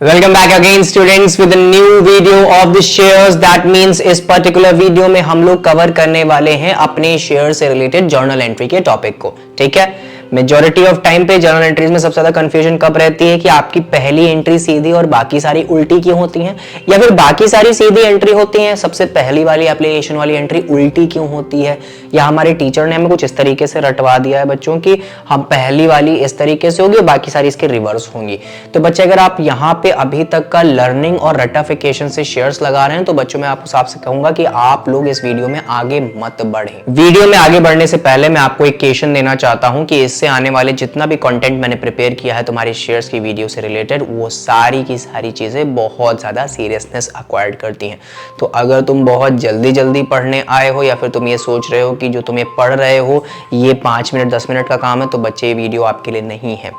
Welcome back again students with a new video of the shares. That means इस particular video में हम लोग cover करने वाले हैं अपने शेयर से रिलेटेड जर्नल एंट्री के टॉपिक को। ठीक है, मेजॉरिटी ऑफ टाइम पे जर्नल एंट्रीज में सबसे ज्यादा कंफ्यूजन कब रहती है कि आपकी पहली एंट्री सीधी और बाकी सारी उल्टी क्यों होती हैं, या फिर बाकी सारी सीधी एंट्री होती हैं, सबसे पहली वाली एप्लीकेशन वाली एंट्री उल्टी क्यों होती है, या हमारे टीचर ने हमें कुछ इस तरीके से रटवा दिया है बच्चों की हम पहली वाली इस तरीके से होगी और बाकी सारी इसके रिवर्स होंगी। तो बच्चे अगर आप यहाँ पे अभी तक का लर्निंग और रटाफिकेशन से शेयर्स लगा रहे हैं तो बच्चों मैं आपको आपसे कहूंगा कि आप लोग इस वीडियो में आगे मत बढ़े। वीडियो में आगे बढ़ने से पहले मैं आपको एक क्वेश्चन देना चाहता हूं कि इससे आने वाले जितना भी कंटेंट मैंने प्रिपेयर किया है तुम्हारे शेयर्स की वीडियो से रिलेटेड, वो सारी की सारी चीजें बहुत ज्यादा सीरियसनेस अक्वायर्ड करती हैं। तो अगर तुम बहुत जल्दी जल्दी पढ़ने आए हो या फिर तुम ये सोच रहे हो कि जो तुम ये पढ़ रहे हो ये 5 मिनट 10 मिनट का काम है, तो बच्चे ये वीडियो आपके लिए नहीं है।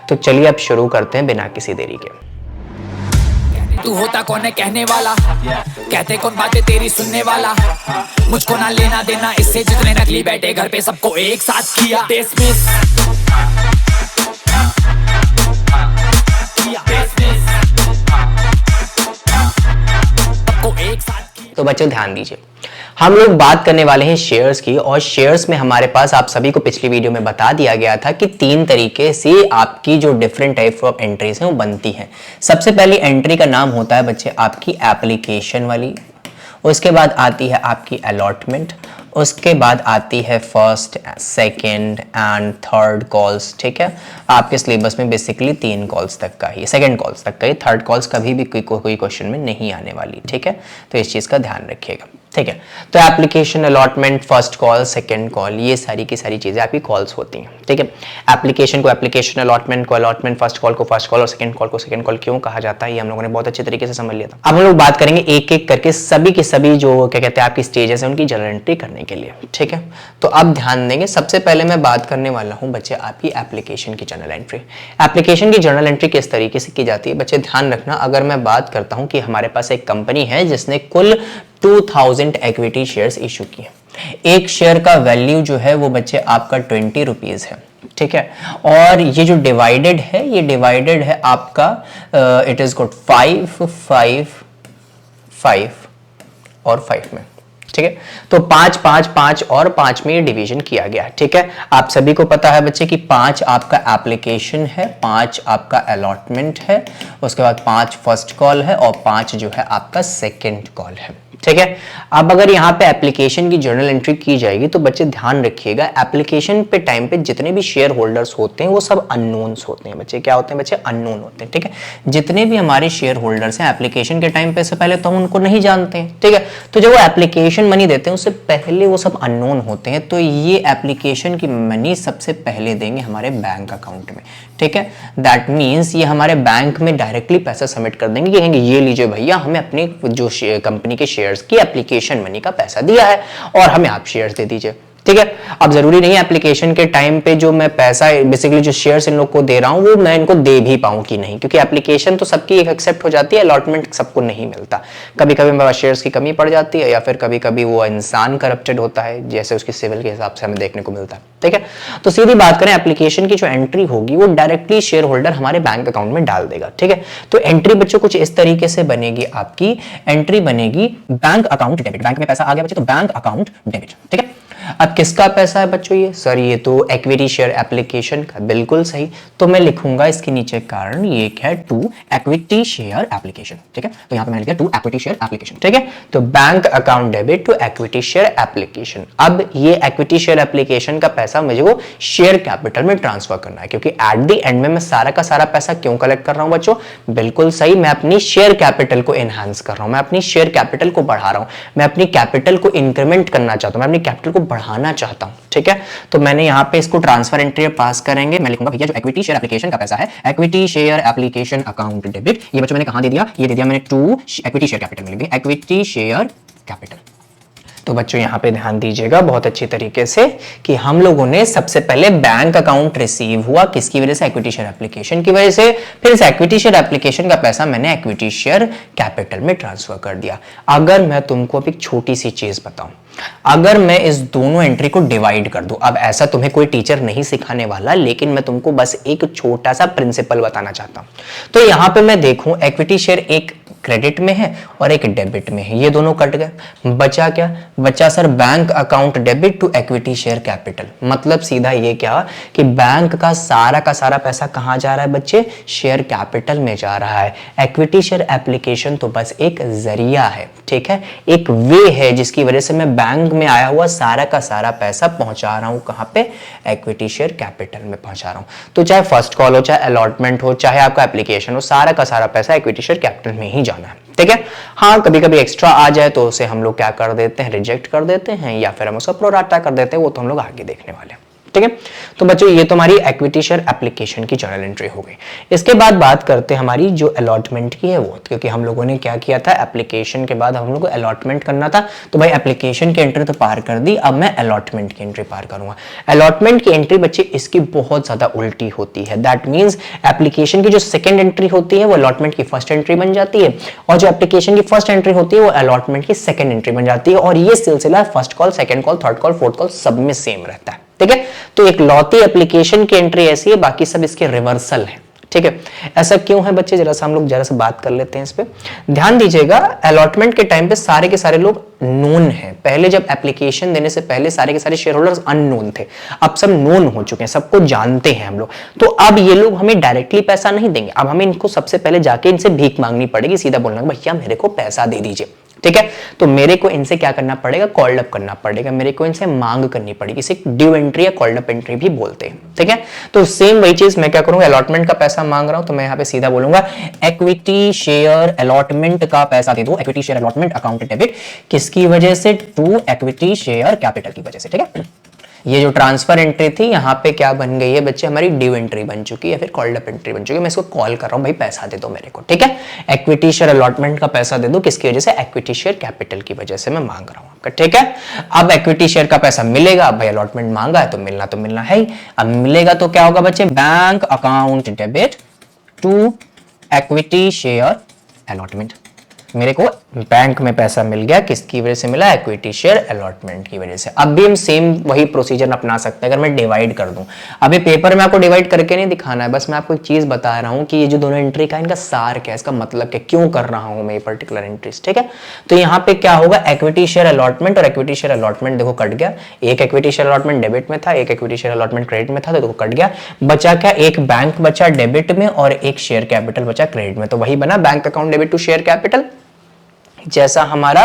तो चलिए अब शुरू करते हैं बिना किसी देरी के। तू होता कौन है कहने वाला, कहते कौन बातें तेरी सुनने वाला, मुझको ना लेना देना इससे जितने नकली बैठे घर पे सबको एक साथ किया डिसमिस। तो बच्चों ध्यान दीजिए, हम लोग बात करने वाले हैं शेयर्स की, और शेयर्स में हमारे पास आप सभी को पिछली वीडियो में बता दिया गया था कि 3 तरीके से आपकी जो डिफरेंट टाइप ऑफ एंट्रीज हैं वो बनती हैं। सबसे पहली एंट्री का नाम होता है बच्चे आपकी एप्लीकेशन वाली, उसके बाद आती है आपकी अलॉटमेंट, उसके बाद आती है first second and third calls. ठीक है, आपके सिलेबस में बेसिकली 3 कॉल्स तक का ही, सेकंड कॉल्स तक का ही, थर्ड कॉल्स कभी भी कोई क्वेश्चन में नहीं आने वाली। ठीक है, तो इस चीज का ध्यान रखिएगा। ठीक है, तो application, allotment, first call, second call, ये सारी की सारी चीजें आपकी कॉल्स होती हैं। ठीक है, एप्लीकेशन को एप्लीकेशन, अलॉटमेंट को अलॉटमेंट, फर्स्ट कॉल को फर्स्ट कॉल और सेकंड कॉल को सेकंड कॉल क्यों कहा जाता है ये हम लोगों ने बहुत अच्छे तरीके से समझ लिया था। अब हम लोग बात करेंगे एक एक करके सभी के सभी जो क्या कहते हैं आपकी स्टेजेस है उनकी जर्नल एंट्री करने के लिए। ठीक है, तो अब ध्यान देंगे, सबसे पहले मैं बात करने वाला हूं बच्चे आपकी एप्लीकेशन की जर्नल एंट्री। एप्लीकेशन की जर्नल एंट्री किस तरीके से की जाती है बच्चे ध्यान रखना। अगर मैं बात करता हूं कि हमारे पास एक कंपनी है जिसने कुल 2000 इक्विटी शेयर्स इशू किए, एक शेयर का वैल्यू जो है वो बच्चे आपका 20 रुपीज है। ठीक है, और ये जो डिवाइडेड है ये डिवाइडेड है आपका इट इज गुड 5 5 5 और 5 में। ठीक है, तो 5 5 5 और 5 में ये डिवीजन किया गया। ठीक है, आप सभी को पता है बच्चे कि 5 आपका एप्लीकेशन है, 5 आपका अलॉटमेंट है, उसके बाद 5 फर्स्ट कॉल है और 5 जो है आपका सेकंड कॉल है। ठीक है, अब अगर यहाँ पे एप्लीकेशन की जर्नल एंट्री की जाएगी तो बच्चे ध्यान रखिएगा, एप्लीकेशन पे टाइम पे जितने भी शेयर होल्डर्स होते हैं वो सब अननोन्स होते हैं बच्चे। क्या होते हैं बच्चे? अननोन होते हैं। ठीक है, जितने भी हमारे शेयर होल्डर्स हैं एप्लीकेशन के टाइम पे से पहले तो हम उनको नहीं जानते हैं। ठीक है, तो जब वो एप्लीकेशन मनी देते हैं उससे पहले वो सब अननोन होते हैं, तो ये एप्लीकेशन की मनी सबसे पहले देंगे हमारे बैंक अकाउंट में। ठीक है, दैट मीन्स ये हमारे बैंक में डायरेक्टली पैसा सबमिट कर देंगे, कहेंगे ये लीजिए भैया, हमें अपने जो कंपनी के शेयर्स की एप्लीकेशन मनी का पैसा दिया है और हमें आप शेयर्स दे दीजिए। ठीक है, अब जरूरी नहीं है एप्लीकेशन के टाइम पे जो मैं पैसा बेसिकली जो शेयर्स इन लोग को दे रहा हूं वो मैं इनको दे भी पाऊं कि नहीं, क्योंकि एप्लीकेशन तो सबकी एक एक्सेप्ट हो जाती है, अलॉटमेंट सबको नहीं मिलता। कभी कभी मेरे पास शेयर्स की कमी पड़ जाती है या फिर कभी कभी वो इंसान करप्टेड होता है, जैसे उसकी सिविल के हिसाब से हमें देखने को मिलता है। ठीक है, तो सीधी बात करें, एप्लीकेशन की जो एंट्री होगी वो डायरेक्टली शेयर होल्डर हमारे बैंक अकाउंट में डाल देगा। ठीक है, तो एंट्री बच्चों कुछ इस तरीके से बनेगी, आपकी एंट्री बनेगी बैंक अकाउंट डेबिट, बैंक में पैसा आ गया बच्चे तो बैंक अकाउंट डेबिट। ठीक है, अब किसका पैसा है बच्चों? ये सर ये तो इक्विटी शेयर एप्लीकेशन का। बिल्कुल सही, तो मैं लिखूंगा इसके नीचे कारण, ये है टू इक्विटी शेयर एप्लीकेशन। ठीक है, तो यहां पे मैंने लिखा टू इक्विटी शेयर एप्लीकेशन। ठीक है, तो bank account debit to equity share application. अब ये इक्विटी शेयर एप्लीकेशन का पैसा मुझे वो शेयर कैपिटल में ट्रांसफर करना है, क्योंकि एट द एंड में मैं सारा का सारा पैसा क्यों कलेक्ट कर रहा हूं बच्चों? बिल्कुल सही, मैं अपनी शेयर कैपिटल को एनहांस कर रहा हूं, मैं अपनी शेयर कैपिटल को बढ़ा रहा हूं, मैं अपनी कैपिटल को इंक्रीमेंट करना चाहता हूं, मैं अपनी कैपिटल को बढ़ाना चाहता हूं। ठीक है, तो मैंने यहां पे इसको ट्रांसफर एंट्री पास करेंगे, मैं लिखूंगा भैया जो इक्विटी शेयर एप्लीकेशन का पैसा है, equity share application account debit, ये बच्चों मैंने कहां दे दिया? ये दे दिया मैंने टू इक्विटी शेयर कैपिटल में, लिख दिया इक्विटी शेयर कैपिटल। तो बच्चों यहां पे ध्यान दीजिएगा बहुत अच्छी तरीके से कि हम लोगों ने सबसे पहले बैंक अकाउंट रिसीव हुआ किसकी वजह से? इक्विटी शेयर एप्लीकेशन की वजह से। फिर इस इक्विटी शेयर एप्लीकेशन का पैसा मैंने इक्विटी शेयर कैपिटल में ट्रांसफर कर दिया। अगर मैं तुमको अब एक छोटी सी चीज बताऊं, अगर मैं इस दोनों एंट्री को डिवाइड कर दूं, अब ऐसा तुम्हें कोई टीचर नहीं सिखाने वाला, लेकिन मैं तुमको बस एक छोटा सा प्रिंसिपल बताना चाहता हूं। तो यहां पे मैं देखूं इक्विटी शेयर एक क्रेडिट में है और एक डेबिट में है, ये दोनों कट गए, बचा क्या? बचा sir bank account debit to equity share capital. मतलब सीधा ये क्या कि बैंक का सारा पैसा कहां जा रहा है बच्चे? शेयर कैपिटल में जा रहा है। इक्विटी शेयर एप्लीकेशन तो बस एक जरिया है, ठीक है, एक वे है जिसकी वजह से मैं बैंक में आया हुआ सारा का सारा पैसा पहुंचा रहा हूं कहां पे? इक्विटी शेयर कैपिटल में पहुंचा रहा हूं। तो चाहे फर्स्ट कॉल हो, चाहे अलॉटमेंट हो, चाहे आपका एप्लीकेशन हो, सारा का सारा पैसा इक्विटी शेयर कैपिटल में ही जाना है, ठीक है। हाँ, कभी कभी एक्स्ट्रा आ जाए तो उसे हम लोग क्या कर देते हैं? रिजेक्ट कर देते हैं, या फिर हम उसका प्रोराटा कर देते हैं, वो तो हम लोग आगे देखने वाले हैं, ठीक है। तो बच्चों ये तो हमारी इक्विटी शेयर एप्लीकेशन की जर्नल एंट्री हो गई। इसके बाद बात करते हैं हमारी जो अलॉटमेंट की है वो, क्योंकि हम लोगों ने क्या किया था, एप्लीकेशन के बाद हम लोग को अलॉटमेंट करना था। तो भाई एप्लीकेशन की एंट्री तो पार कर दी, अब मैं अलॉटमेंट की एंट्री पार करूंगा। अलॉटमेंट की एंट्री बच्चे इसकी बहुत ज्यादा उल्टी होती है। दैट मीन्स एप्लीकेशन की जो सेकेंड एंट्री होती है वो अलॉटमेंट की फर्स्ट एंट्री बन जाती है, और जो एप्लीकेशन की फर्स्ट एंट्री होती है वो अलॉटमेंट की सेकेंड एंट्री बन जाती है। और ये सिलसिला first call, second call, third call, fourth call सब में सेम रहता है, ठीक है। तो एक लौती एप्लीकेशन की एंट्री ऐसी है, बाकी सब इसके रिवर्सल है, ठीक है। ऐसा क्यों है बच्चे? जरा सा हम लोग जरा सा बात कर लेते हैं इस पे। ध्यान दीजिएगा, अलॉटमेंट के टाइम पे सारे के सारे लोग नोन हैं। पहले जब एप्लीकेशन देने से पहले सारे के सारे शेयर होल्डर्स अननोन थे, अब सब नोन हो चुके हैं, सबको जानते हैं हम लोग। तो अब ये लोग हमें डायरेक्टली पैसा नहीं देंगे, अब हमें इनको सबसे पहले जाके इनसे भीख मांगनी पड़ेगी, सीधा बोलना भैया मेरे को पैसा दे दीजिए, ठीक है। तो मेरे को इनसे क्या करना पड़ेगा? कॉल्ड अप करना पड़ेगा, मेरे को इनसे मांग करनी पड़ेगी। इसे ड्यू एंट्री या कॉल्ड अप एंट्री भी बोलते हैं, ठीक है। तो सेम वही चीज मैं क्या करूंगा, अलॉटमेंट का पैसा मांग रहा हूं तो मैं यहां पे सीधा बोलूंगा इक्विटी शेयर अलॉटमेंट का पैसा दे दो, equity share allotment account debit, किसकी वजह से? टू इक्विटी शेयर कैपिटल की वजह से, ठीक है। ये जो ट्रांसफर एंट्री थी यहाँ पे क्या बन गई है बच्चे? हमारी ड्यू एंट्री बन चुकी है, फिर कॉल्ड अप एंट्री बन चुकी है। मैं इसको कॉल कर रहा हूँ, भाई पैसा दे दो मेरे को, ठीक है। इक्विटी शेयर अलॉटमेंट का पैसा दे दो, किसकी वजह से? इक्विटी शेयर कैपिटल की वजह से मैं मांग रहा हूँ आपका, ठीक है। अब इक्विटी शेयर का पैसा मिलेगा, भाई अलॉटमेंट मांगा है तो मिलना है ही। अब मिलेगा तो क्या होगा बच्चे? Bank account debit to equity share allotment. मेरे को बैंक में पैसा मिल गया, किसकी वजह से मिला? इक्विटी शेयर अलॉटमेंट की वजह से। अब भी हम सेम वही प्रोसीजर अपना सकते हैं। अगर मैं डिवाइड कर दूं, अभी पेपर में आपको डिवाइड करके नहीं दिखाना है, बस मैं आपको एक चीज बता रहा हूं कि ये जो दोनों एंट्री का इनका सार क्या है, इसका मतलब क्या, क्यों कर रहा हूं मैं ये पर्टिकुलर एंट्रीज, ठीक है। तो यहाँ पे क्या होगा, इक्विटी शेयर अलॉटमेंट और इक्विटी शेयर अलॉटमेंट देखो कट गया। एक इक्विटी शेयर अलॉटमेंट डेबिट में था, एक इक्विटी शेयर अलॉटमेंट क्रेडिट में था, तो देखो कट गया। बचा क्या? एक बैंक बचा डेबिट में और एक शेयर कैपिटल बचा क्रेडिट में। तो वही बना bank account debit to share capital, जैसा हमारा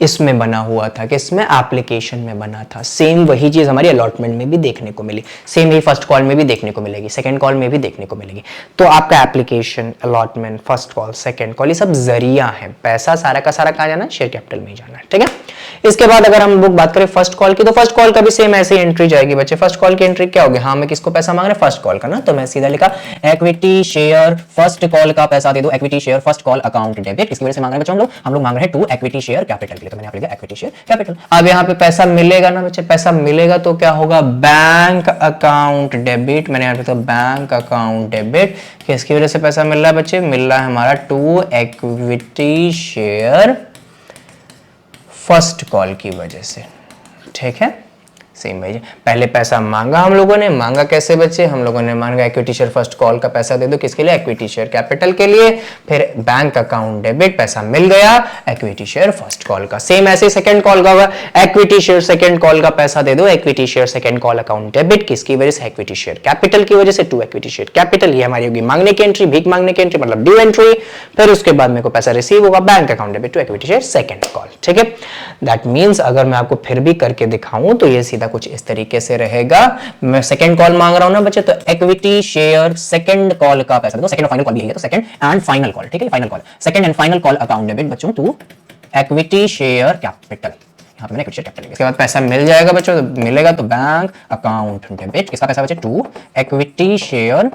इसमें बना हुआ था, कि इसमें एप्लीकेशन में बना था। सेम वही चीज हमारी अलॉटमेंट में भी देखने को मिली, सेम ही फर्स्ट कॉल में भी देखने को मिलेगी, सेकंड कॉल में भी देखने को मिलेगी। तो आपका application, allotment, first call, second call, ये सब जरिया है, पैसा सारा का सारा कहां जाना है? शेयर कैपिटल में ही जाना है, ठीक है। इसके बाद अगर हम लोग बात करें फर्स्ट कॉल की, तो फर्स्ट कॉल का भी सेम ऐसे ही एंट्री जाएगी बच्चे। फर्स्ट कॉल की एंट्री क्या होगी? हाँ, मैं किसको पैसा मांग रहा हूं? फर्स्ट कॉल का ना, तो मैं सीधा लिखा इक्विटी शेयर फर्स्ट कॉल का पैसा दे दो, equity share first call account debit. इसकी वजह से मांग रहे हैं बच्चों हम लोग मांग रहे हैं टू इक्विटी शेयर कैपिटल के लिए, तो मैंने यहाँ लिखा इक्विटी शेयर कैपिटल। अब यहाँ पे पैसा मिलेगा ना बच्चे, पैसा मिलेगा तो क्या होगा? Bank account debit. मैंने यहाँ पे तो बैंक अकाउंट डेबिट, किसकी वजह से पैसा मिल रहा है बच्चे? मिल रहा है हमारा to equity share first call की वजह से, ठीक है। सेम भाई, पहले पैसा मांगा हम लोगों ने, मांगा कैसे बच्चे? हम लोगों ने मांगा इक्विटी शेयर फर्स्ट कॉल का पैसा दे दो, किसके लिए? इक्विटी शेयर कैपिटल के लिए। फिर बैंक अकाउंट डेबिट, पैसा मिल गया इक्विटी शेयर फर्स्ट कॉल का। सेम ऐसे सेकंड कॉल का होगा, इक्विटी शेयर सेकंड कॉल का पैसा दे दो, equity share second call account debit, किसकी वजह से? इक्विटी शेयर कैपिटल की वजह से, टू इक्विटी शेयर कैपिटल। ये हमारी होगी मांगने की एंट्री, भीख मांगने की एंट्री, मतलब ड्यू एंट्री। फिर उसके बाद मेरे को पैसा रिसीव होगा, bank account debit to equity share second call, ठीक है। दैट मींस अगर मैं आपको फिर भी करके दिखाऊं तो ये सीधा कुछ इस तरीके से रहेगा। मैं सेकंड कॉल मांग रहा हूं ना बच्चे, तो इक्विटी शेयर सेकंड कॉल का पैसा दो, सेकंड और फाइनल कॉल भी है, तो सेकंड एंड फाइनल कॉल, ठीक है। Final call, second and final call account debit बच्चों टू इक्विटी शेयर कैपिटल। यहाँ पे मैंने इक्विटी शेयर कैपिटल, इसके बाद पैसा मिल जाएगा बच्चों, तो मिलेगा तो बैंक अकाउंट डेबिट, किसका पैसा बचे? To equity share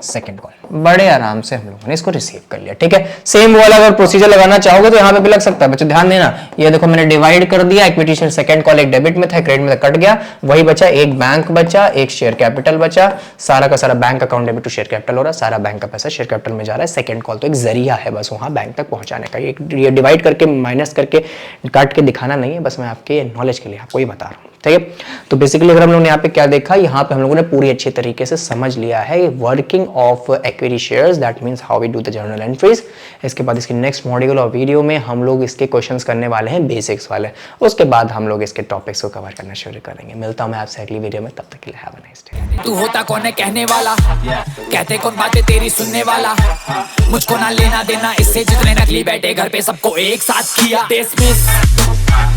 second call. बड़े आराम से हम लोगों ने इसको रिसीव कर लिया, ठीक है। सेम वाला अगर प्रोसीजर लगाना चाहोगे तो यहाँ पे भी लग सकता है बच्चों, ध्यान देना। ये देखो मैंने डिवाइड कर दिया, इक्विटी शेयर सेकंड कॉल एक डेबिट में था, क्रेडिट में था, कट गया, वही बचा, एक बैंक बचा, एक शेयर कैपिटल बचा, सारा का सारा bank account debit to share capital हो रहा है, सारा बैंक का पैसा शेयर कैपिटल में जा रहा है। सेकंड कॉल तो एक जरिया है बस वहां बैंक तक पहुंचाने का, ये डिवाइड करके माइनस करके काट के दिखाना नहीं है, बस मैं आपके नॉलेज के लिए आपको ये बता रहा हूँ, ठीक है। तो बेसिकली अगर हम लोगों ने यहाँ पे क्या देखा, यहाँ पे हम लोगों ने पूरी अच्छी तरीके से समझ लिया है working of equity shares, that means how we do the journal entries. इसके बाद इसकी नेक्स्ट मॉड्यूल और वीडियो में हम लोग इसके क्वेश्चंस करने वाले हैं बेसिक्स वाले, उसके बाद हम लोग इसके टॉपिक्स को कवर करना शुरू करेंगे। मिलता हूं मैं आपसे अगली वीडियो में, तब तक के लिए हैव अ नाइस डे। तू होता कौन है कहने वाला, कहते कौन बातें तेरी सुनने वाला, मुझको ना लेना देना इससे जितने नकली बैठे घर पे सबको एक साथ किया डिसमिस।